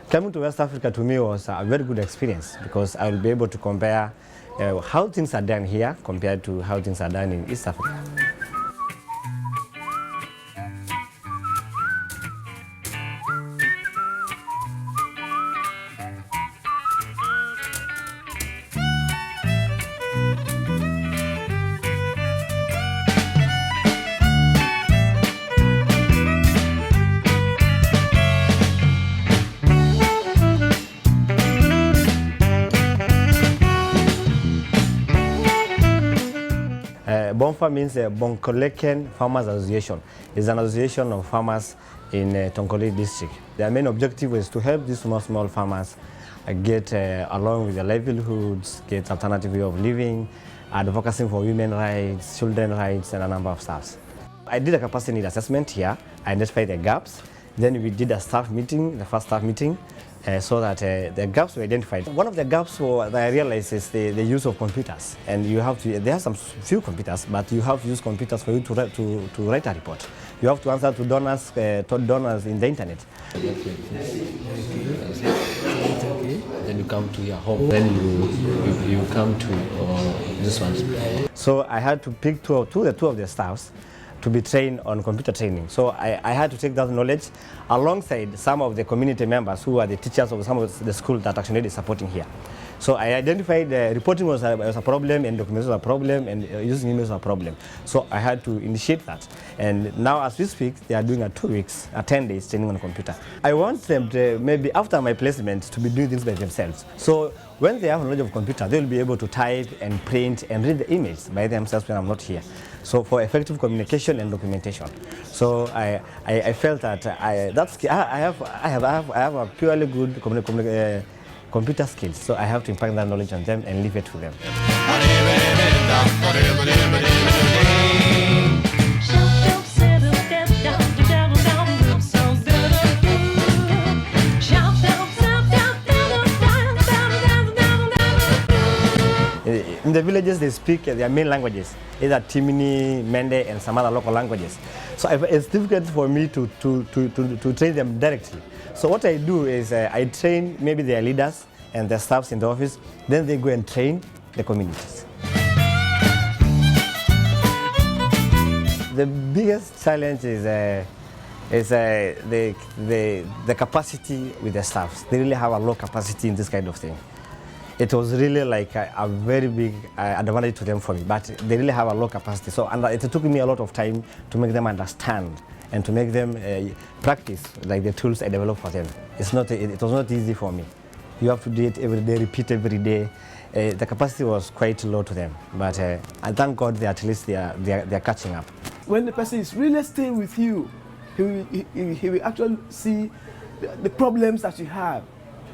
Coming to West Africa to me was a very good experience because I will be able to compare how things are done here compared to how things are done in East Africa. Bonfa means Bonkoleken Farmers Association. It's an association of farmers in Tonkoli district. Their main objective is to help these small farmers get along with their livelihoods, get alternative way of living, advocacy for women rights, children rights, and a number of stuff. I did a capacity need assessment here. I identified the gaps. Then we did a staff meeting, the first staff meeting, so that the gaps were identified. One of the gaps that I realized is the use of computers. And you have to, there are some few computers, but you have to use computers for you to write a report. You have to answer to donors in the internet. Then you come to your home. Then you come to this one. So I had to pick two of the staffs to be trained on computer training. So I had to take that knowledge alongside some of the community members who are the teachers of some of the schools that actually is supporting here. So I identified reporting was a problem and documentation was a problem and using emails was a problem. So I had to initiate that. And now as we speak, they are doing a 2 weeks, 10 days training on a computer. I want them to maybe after my placement to be doing things by themselves. So when they have knowledge of computer, they will be able to type and print and read the emails by themselves when I'm not here. So for effective communication and documentation. So I felt that I have a purely good computer skills. So I have to impart that knowledge on them and leave it to them. In the villages, they speak their main languages, either Timini, Mende, and some other local languages. So it's difficult for me to train them directly. So what I do is I train maybe their leaders and their staffs in the office, then they go and train the communities. The biggest challenge is the capacity with the staffs. They really have a low capacity in this kind of thing. It was really like a very big advantage to them for me, but they really have a low capacity. So it took me a lot of time to make them understand and to make them practice like the tools I developed for them. It was not easy for me. You have to do it every day, repeat every day. The capacity was quite low to them, but I thank God at least they are catching up. When the person is really staying with you, he will actually see the problems that you have,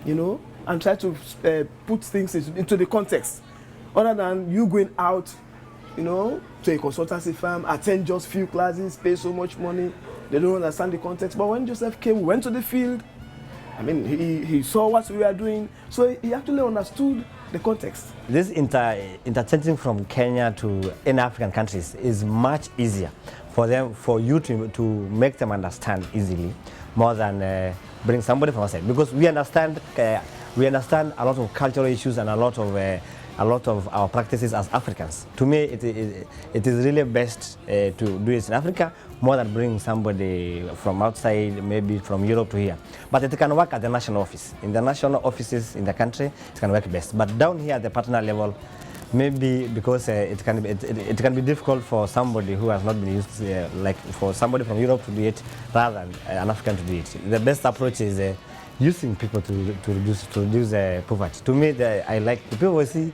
you know, and try to put things into the context, other than you going out, you know, to a consultancy firm, attend just few classes, pay so much money, they don't understand the context. But when Joseph came, we went to the field. I mean, he saw what we were doing, so he actually understood the context. This interchanging from Kenya to any African countries is much easier for you to make them understand easily, more than bring somebody from outside, because we understand a lot of cultural issues and a lot of our practices as Africans. To me, it is really best to do it in Africa more than bring somebody from outside, maybe from Europe to here. But it can work at the national office. In the national offices in the country, it can work best. But down here at the partner level, maybe because it can be difficult for somebody who has not been used, like for somebody from Europe to do it rather than an African to do it. The best approach is using people to reduce poverty. To me, I like the people we see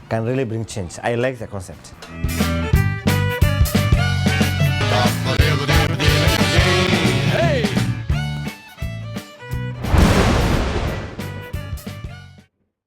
can really bring change. I like the concept.